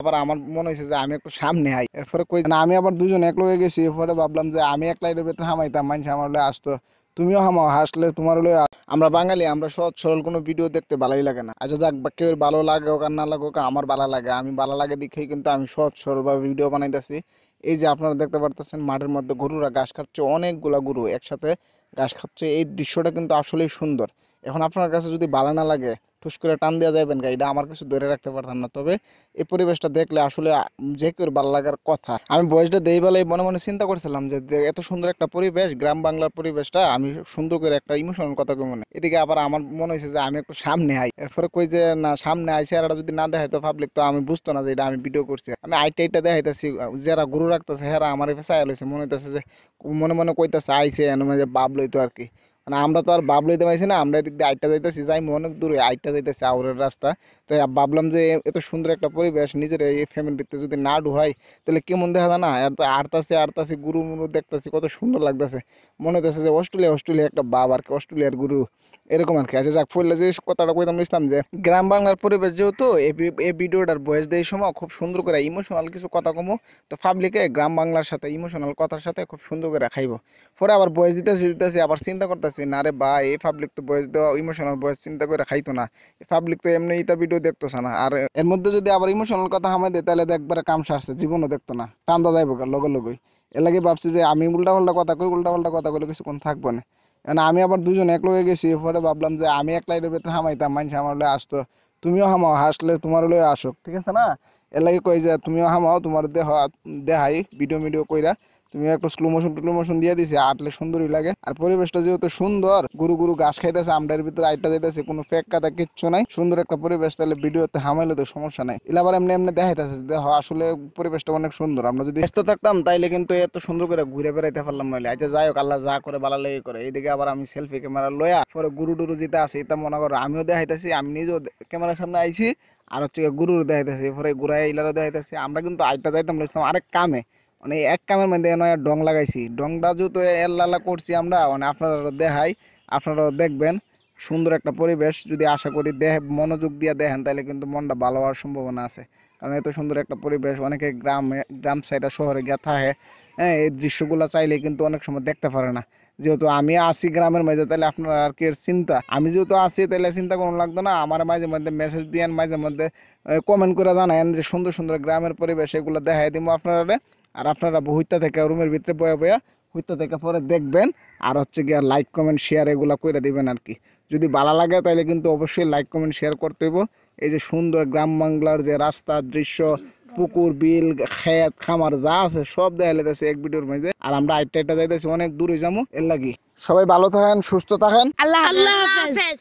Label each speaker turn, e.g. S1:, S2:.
S1: আবার আমার মনে হয়েছে যে আমি একটু সামনে আই, এরপরে কই না আমি আবার দুজন এক লগে গেছি। এরপরে ভাবলাম যে আমি এক লাইটের ভেতরে হামাইতাম, মানুষ আমার লয়ে আসতো, তুমিও হামাও, হাসলে তোমার লয়ে। আমরা বাঙালি, আমরা সহজ সরল কোনো ভিডিও দেখতে ভালোই লাগে না। আচ্ছা যাক, কেউ ভালো লাগে হোক আর না লাগুক, আমার ভালো লাগে। আমি ভালো লাগে দেখেই কিন্তু আমি সহজ সরল ভাবে ভিডিও বানাইতেছি। এই যে আপনারা দেখতে পারতেছেন মাঠের মধ্যে গরুরা ঘাস খাচ্ছে, অনেকগুলা গরু একসাথে ঘাস খাচ্ছে। এই দৃশ্যটা কিন্তু আসলেই সুন্দর। এখন আপনার কাছে যদি ভালো না লাগে, ঠুস করে টান দেওয়া যাবেন গা, এটা আমার কিছু ধরে রাখতে পারতাম না। তবে এই পরিবেশটা দেখলে আসলে যে কেউ ভালো লাগার কথা। আমি বয়সটা দেই বেলায় মনে মনে চিন্তা করছিলাম যে এত সুন্দর একটা পরিবেশ, গ্রাম বাংলার পরিবেশটা আমি সুন্দর করে একটা ইমোশনাল কথা কই মনে। এদিকে আবার আমার মনে হয়েছে যে আমি একটু সামনে আই, এরপরে কই যে না সামনে আইসে আর যদি না দেখাইতো পাবলিক, তো আমি বুঝতো না যে এটা আমি ভিডিও করছি। আমি আইটা দেখাইতেছি, যারা গরু রাখতেছে হেরা আমার চাইল হয়েছে, মনে হইতেছে যে মনে মনে কইতাছে আইসে এনে মানে বাপ লইতো আর কি। মানে আমরা তো আর বাপ লইতে পাইছি না, আমরা এদিক দিয়ে আইটা যাইতেছি, যাই অনেক দূরে আইটা যাইতেছি আউরের রাস্তা। তো ভাবলাম যে এত সুন্দর একটা পরিবেশ নিজের এই ফ্যামিলিতে যদি না ঢুকাই তাহলে কেমন দেখা যায় না। আড়তাছে আড়তাছে গুরু মুরু দেখতেছি, কত সুন্দর লাগতেছে। মনে হইতেছে যে অস্ট্রেলিয়া অস্ট্রেলিয়া একটা বাপ আর কি, অস্ট্রেলিয়ার গুরু এরকম আর কি। আচ্ছা যাক, ফুললে যে কথাটা কইতাম ইসলাম যে গ্রাম বাংলার পরিবেশ যেহেতু এই ভিডিওটার বয়স দেওয়ার সময় খুব সুন্দর করে ইমোশনাল কিছু কথা কমো, তো পাবলিকে গ্রাম বাংলার সাথে ইমোশনাল কথার সাথে খুব সুন্দর করে খাইব। পরে আবার বয়স দিতেছি দিতেছি আবার চিন্তা করতেছি, না রে ভাই এই পাবলিক তো বয়স দেওয়া ইমোশনাল বয়স চিন্তা করে খাইতো না। পাবলিক তো এমনি ইতা ভিডিও দেখতেছে না, আর এর মধ্যে যদি আবার ইমোশনাল কথা হামাই দেয় তাহলে তো একবারে কাম সারছে, জীবনও দেখতো না, টান্দা যাইবো লগে লগেই। এর লাগে ভাবছি যে আমি উল্টা পাল্টা কথা কই, উল্টা পাল্টা কথা কইলে কিছুক্ষণ থাকবো না। কারণ আমি আবার দুজন এক লগে গেছি। পরে ভাবলাম যে আমি এক লাইটের ভেতরে হামাইতাম, মানুষ আমার লয়ে আসতো, তুমিও হামাও, হাসলে তোমার লয়ে আসুক, ঠিক আছে না। এর লাগে কই যে তুমিও হামাও, তোমার দেহাই ভিডিও মিডিও কইরা তুমি একটু স্লো মোশন দিয়ে দিছে, আটলে সুন্দরই লাগে। আর পরিবেশটা যেহেতু সুন্দর, গুরু গুরু ঘাস খাইতেছে, আমরা এর ভিতরে আইটা যাইতেছে, কোনো ফেক কাদা কিচ্ছু নাই, সুন্দর একটা পরিবেশ। তাহলে ভিডিওতে হামাইলে তো সমস্যা নাই। এলা আবার এমনি এমনি দেখাইতেছে যে আসলে পরিবেশটা অনেক সুন্দর। আমরা যদি ব্যস্ত থাকতাম তাইলে কিন্তু এত সুন্দর করে ঘুরে বেড়াইতে পারলাম নইলে। আচ্ছা যাই হোক, আল্লাহ যা করে ভালো লেগে করে। এইদিকে আবার আমি সেলফি ক্যামেরা লয়া পরে গুরু টুরু যেটা আছে এটা মনে করো আমিও দেখাইতেছি, আমি নিজেও ক্যামেরার সামনে আইছি, আর হচ্ছে গুরুর দেখাইতেছি, পরে ঘুরাই ইলারও দেখাইতেছি। আমরা কিন্তু আইটা যাইতাম লইছিলাম আরেক কামে, মানে এক কামের মধ্যে নয় ডং লাগাইছি। ডংটা যেহেতু এল্লালা করছি আমরা, মানে আপনারা দেখাই, আপনারাও দেখবেন। সুন্দর একটা পরিবেশ, যদি আশা করি মনোযোগ দিয়ে দেখেন তাহলে কিন্তু মনটা ভালো হওয়ার সম্ভাবনা আছে। কারণ এত সুন্দর একটা পরিবেশ অনেকে গ্রাম সাইডে শহরে গিয়ে থাকে, হ্যাঁ এই দৃশ্যগুলো চাইলে কিন্তু অনেক সময় দেখতে পারে না। যেহেতু আমি আসি গ্রামের মাঝে, তাহলে আপনার আর কি চিন্তা, আমি যেহেতু আসি তাহলে চিন্তা কোনো লাগতো না। আমার মাঝে মধ্যে মেসেজ দিয়েন, মাঝে মধ্যে কমেন্ট করে জানায়েন যে সুন্দর সুন্দর গ্রামের পরিবেশ, এগুলো দেখাই দিব আপনারা। আর আপনারা হইতা থেকে রুমের ভিতরে বয়া বয়া হইতা থেকে পরে দেখবেন, আর হচ্ছে গিয়ে লাইক কমেন্ট শেয়ার এগুলো করে দিবেন আর কি। যদি ভালো লাগে তাহলে কিন্তু অবশ্যই লাইক কমেন্ট শেয়ার করতে হইব। এই যে সুন্দর গ্রাম বাংলার যে রাস্তা দৃশ্য, পুকুর বিল খেত খামার যা আছে সব দেখা লেগেছে এক ভিডিওর মধ্যে। আর আমরা আইটা যাইতেছি অনেক দূরে যাবো, এর লাগি। সবাই ভালো থাকেন, সুস্থ থাকেন,
S2: আল্লাহ হাফেজ।